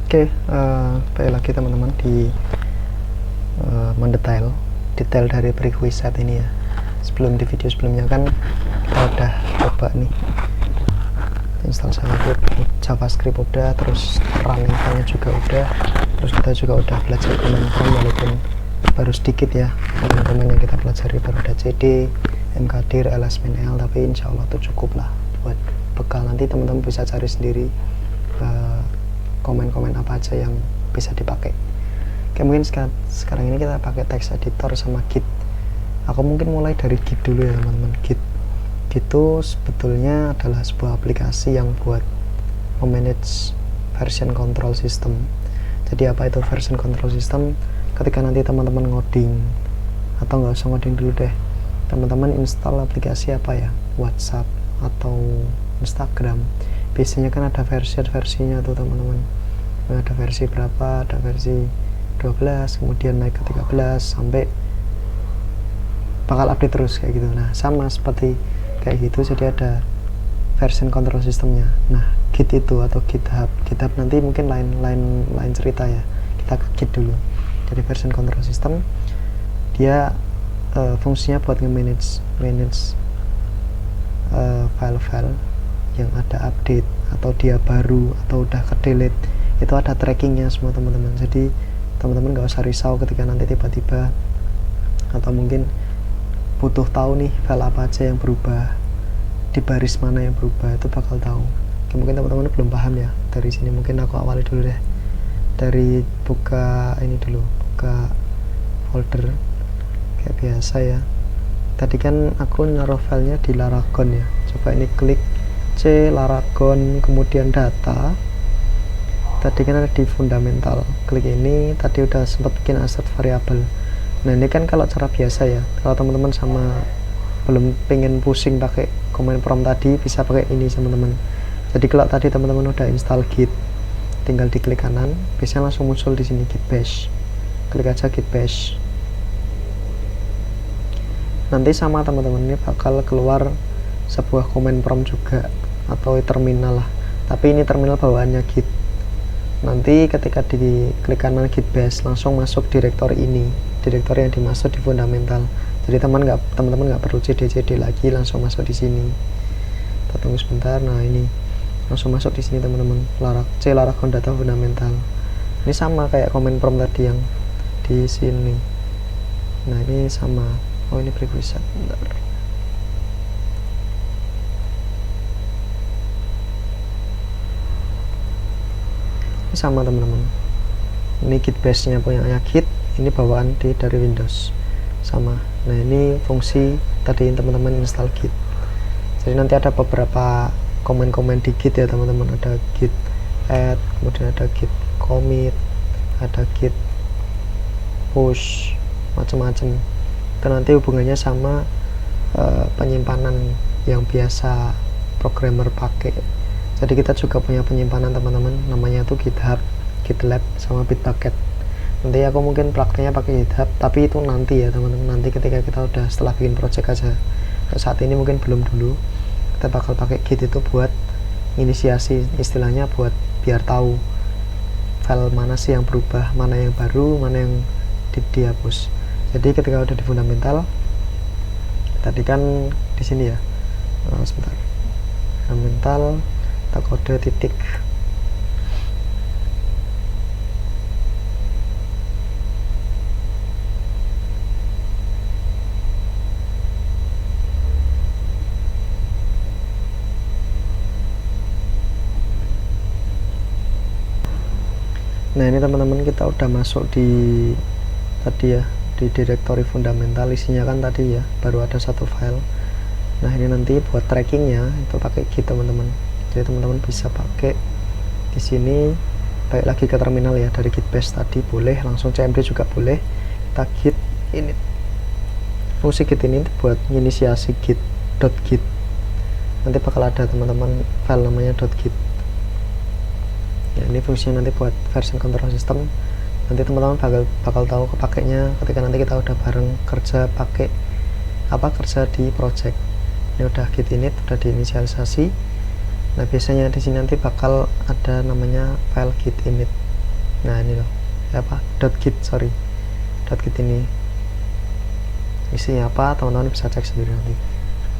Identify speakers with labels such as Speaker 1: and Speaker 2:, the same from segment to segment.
Speaker 1: Oke, balik lagi teman-teman di mendetail detail dari prerequisite ini ya. Sebelum di video sebelumnya kan kita udah coba nih install JavaScript udah, terus running file-nya juga udah, terus kita juga udah belajar command prompt walaupun baru sedikit ya. Teman-teman yang kita pelajari baru ada cd, mkdir, lsminl, tapi insya Allah itu cukup lah buat bekal. Nanti teman-teman bisa cari sendiri komen-komen apa aja yang bisa dipakai. Oke, mungkin sekarang ini kita pakai text editor sama Git. Aku mungkin mulai dari Git dulu ya teman-teman. Git itu sebetulnya adalah sebuah aplikasi yang buat memanage version control system. Jadi apa itu version control system? Ketika nanti teman-teman ngoding, atau nggak usah ngoding dulu deh, teman-teman install aplikasi apa ya, WhatsApp atau Instagram, biasanya kan ada versinya tuh teman-teman. Ada versi berapa, ada versi 12, kemudian naik ke 13 sampai bakal update terus kayak gitu. Nah, sama seperti kayak gitu, jadi ada version control systemnya. Nah, Git itu atau GitHub nanti mungkin lain cerita ya. Kita ke Git dulu. Jadi version control system dia fungsinya buat nge-manage file-file yang ada update atau dia baru atau udah ke delete, itu ada trackingnya semua teman-teman. Jadi teman-teman nggak usah risau ketika nanti tiba-tiba atau mungkin butuh tahu nih file apa aja yang berubah, di baris mana yang berubah, itu bakal tahu. Oke, mungkin teman-teman belum paham ya, dari sini mungkin aku awali dulu deh, dari buka ini dulu, buka folder kayak biasa ya. Tadi kan aku naruh filenya di Laragon ya, coba ini klik C Laragon, kemudian data. Tadi kan ada di fundamental, klik ini. Tadi udah sempat bikin aset variabel. Nah, ini kan kalau cara biasa ya, kalau teman-teman sama belum pengen pusing pakai command prompt tadi, bisa pakai ini teman-teman. Jadi kalau tadi teman-teman udah install Git, tinggal diklik kanan, biasanya langsung muncul di sini Git bash. Klik aja Git bash. Nanti sama teman-teman ini bakal keluar sebuah command prompt juga atau terminal lah, tapi ini terminal bawaannya Git. Nanti ketika diklik kanan Git bash, langsung masuk direktori ini, direktori yang dimaksud di fundamental. Jadi teman-teman nggak perlu cd lagi, langsung masuk di sini. Kita tunggu sebentar. Nah, ini langsung masuk di sini teman-teman, Laragon data fundamental. Ini sama kayak command prompt tadi yang di sini. Nah, ini sama. Oh, ini prerequisite. Bentar. Ini sama teman-teman. Ini Git bash-nya punya Git, ini bawaan dari Windows. Sama. Nah, ini fungsi tadi teman-teman install Git. Jadi nanti ada beberapa komen-komen di Git ya teman-teman. Ada Git add, kemudian ada Git commit, ada Git push, macam-macam. Itu nanti hubungannya sama penyimpanan yang biasa programmer pakai. Jadi kita juga punya penyimpanan teman-teman, namanya tuh GitHub, GitLab, sama Bitbucket. Nanti aku mungkin prakteknya pakai GitHub, tapi itu nanti ya teman-teman, nanti ketika kita udah setelah bikin project aja. Saat ini mungkin belum dulu. Kita bakal pakai Git itu buat inisiasi, istilahnya buat biar tahu file mana sih yang berubah, mana yang baru, mana yang dihapus. Jadi ketika udah di fundamental, tadi kan di sini ya, sebentar, fundamental, kita kode titik. Nah, ini teman-teman kita udah masuk di tadi ya, di direktori fundamental. Isinya kan tadi ya baru ada satu file. Nah, ini nanti buat trackingnya itu pakai Git teman-teman. Jadi teman-teman bisa pakai di sini. Balik lagi ke terminal ya, dari Git bash tadi boleh, langsung cmd juga boleh. Kita Git init. Fungsi Git ini buat inisiasi git.git. Nanti bakal ada teman-teman file namanya .git. Ya, ini fungsinya nanti buat version control system. Nanti teman-teman bakal tahu kepakainya ketika nanti kita udah bareng kerja di project. Ini udah Git init, udah diinisialisasi. Nah, biasanya di sini nanti bakal ada namanya file Git init. Nah ini loh, apa, .git, sorry, .git ini isinya apa teman-teman bisa cek sendiri nanti.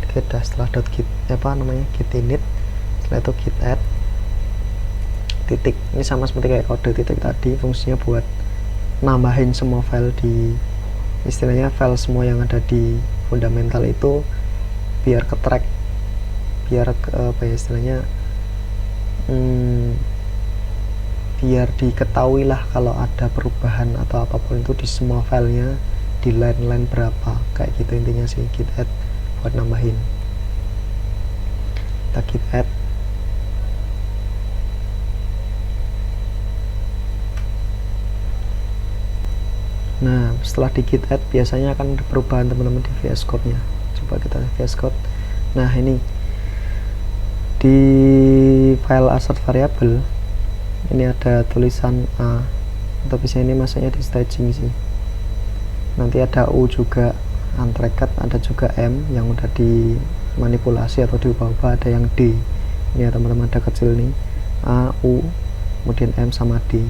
Speaker 1: Kita setelah .git apa namanya, git init, setelah itu git add titik, ini sama seperti kayak kode titik tadi, fungsinya buat nambahin semua file di, istilahnya file semua yang ada di fundamental itu biar ke track, biar apa ya istilahnya, biar diketahui lah kalau ada perubahan atau apapun itu di semua filenya, di line berapa, kayak gitu intinya sih git add buat nambahin. Kita git add, nah setelah di git add biasanya akan ada perubahan teman-teman di VS Code nya. Coba kita VS Code. Nah ini di file assert variable ini ada tulisan A, tapi ini masuknya di staging sih. Nanti ada U juga untracked, ada juga M yang udah dimanipulasi atau diubah-ubah, ada yang D. Ini ya teman-teman, ada kecil nih A, U, kemudian M sama D.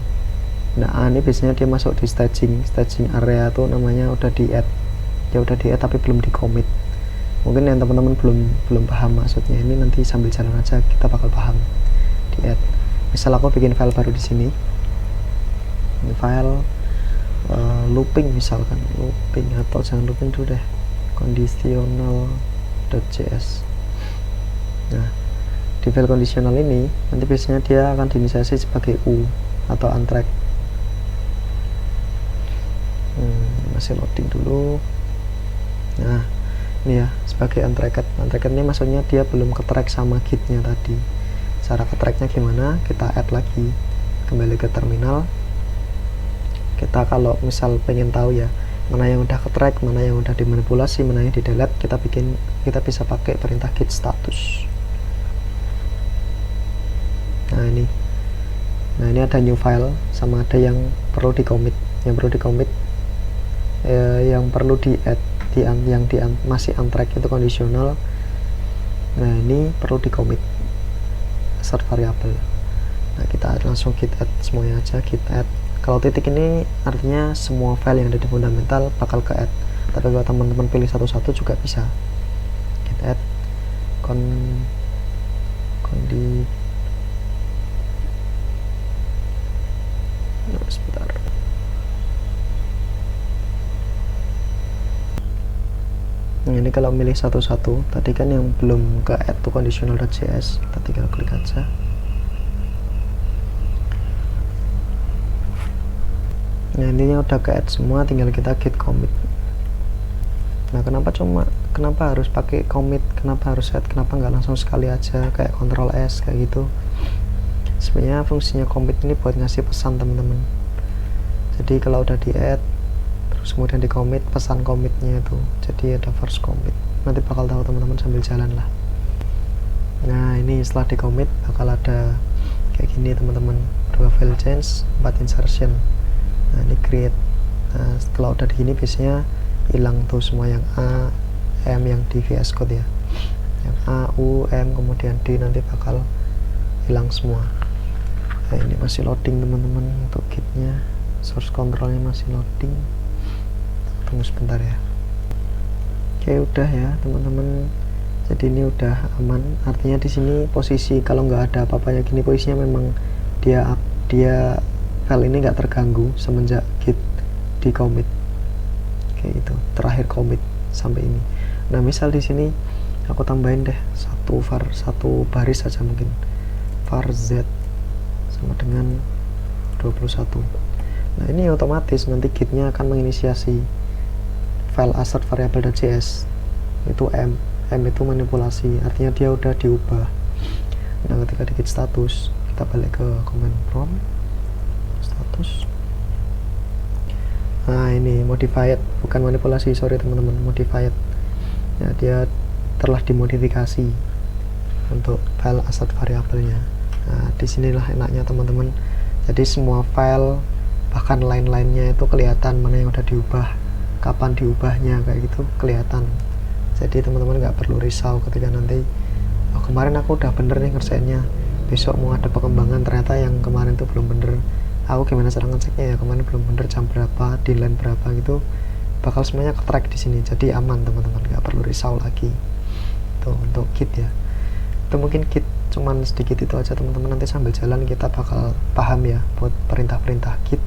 Speaker 1: Nah A ini biasanya dia masuk di staging area tuh namanya udah di add, ya udah di add tapi belum di commit. Mungkin yang teman-teman belum paham maksudnya, ini nanti sambil jalan aja kita bakal paham. Di add, misal aku bikin file baru di sini, ini file looping misalkan, looping atau jangan looping dulu deh, conditional.js. Nah di file conditional ini nanti biasanya dia akan diinisiasi sebagai U atau untracked. Masih loading dulu. Nah ini ya sebagai untracked ini maksudnya dia belum ke track sama gitnya tadi. Cara ke tracknya gimana, kita add lagi, kembali ke terminal. Kita kalau misal pengen tahu ya mana yang udah ke track, mana yang udah dimanipulasi, mana yang di delete, kita bisa pakai perintah git status. Nah ini ada new file sama ada yang perlu di commit. Yang perlu di commit, yang perlu di add, yang masih untracked itu kondisional. Nah ini perlu di commit assert variable. Nah kita langsung git add semuanya aja, git add. Kalau titik ini artinya semua file yang ada di fundamental bakal ke add, tapi kalau teman-teman pilih satu-satu juga bisa. Git add sebentar. Nah, ini kalau milih satu-satu, tadi kan yang belum ke add to conditional.js, kita tinggal klik aja. Nah intinya udah ke add semua, tinggal kita git commit. Nah kenapa harus pakai commit, kenapa harus add, kenapa nggak langsung sekali aja kayak Ctrl S kayak gitu. Sebenarnya fungsinya commit ini buat ngasih pesan teman-teman. Jadi kalau udah di add terus kemudian di commit, pesan commitnya itu jadi ada first commit. Nanti bakal tahu teman-teman sambil jalan lah. Nah ini setelah di commit bakal ada kayak gini teman-teman, 2 file change, 4 insertion. Nah ini create. Nah kalau udah di sini biasanya hilang tuh semua yang A, M yang di VS Code ya, yang A, U, M kemudian D nanti bakal hilang semua. Nah ini masih loading teman-teman untuk gitnya, source controlnya masih loading, tunggu sebentar ya. Oke udah ya teman-teman, jadi ini udah aman. Artinya di sini posisi kalau nggak ada apa-apanya gini, posisinya memang dia file ini nggak terganggu semenjak git di commit kayak gitu, terakhir commit sampai ini. Nah misal di sini aku tambahin deh satu baris saja, mungkin var z sama dengan 21. Nah ini otomatis nanti gitnya akan menginisiasi file assert variable.js itu M itu manipulasi, artinya dia udah diubah. Nah ketika di git status kita balik ke command prompt status. Nah ini modified, bukan manipulasi, sorry teman-teman, modified ya, dia telah dimodifikasi untuk file assert variabelnya. Nah disinilah enaknya teman-teman, jadi semua file bahkan line-line-nya itu kelihatan mana yang udah diubah, kapan diubahnya kayak gitu kelihatan. Jadi teman-teman nggak perlu risau ketika nanti oh kemarin aku udah bener nih ngerjainnya, besok mau ada perkembangan ternyata yang kemarin tuh belum bener, aku gimana cara ngeceknya ya, kemarin belum bener jam berapa, di line berapa gitu, bakal semuanya ke track di sini, jadi aman teman-teman, nggak perlu risau lagi. Tuh untuk Git ya, itu mungkin Git cuman sedikit itu aja teman-teman, nanti sambil jalan kita bakal paham ya buat perintah-perintah Git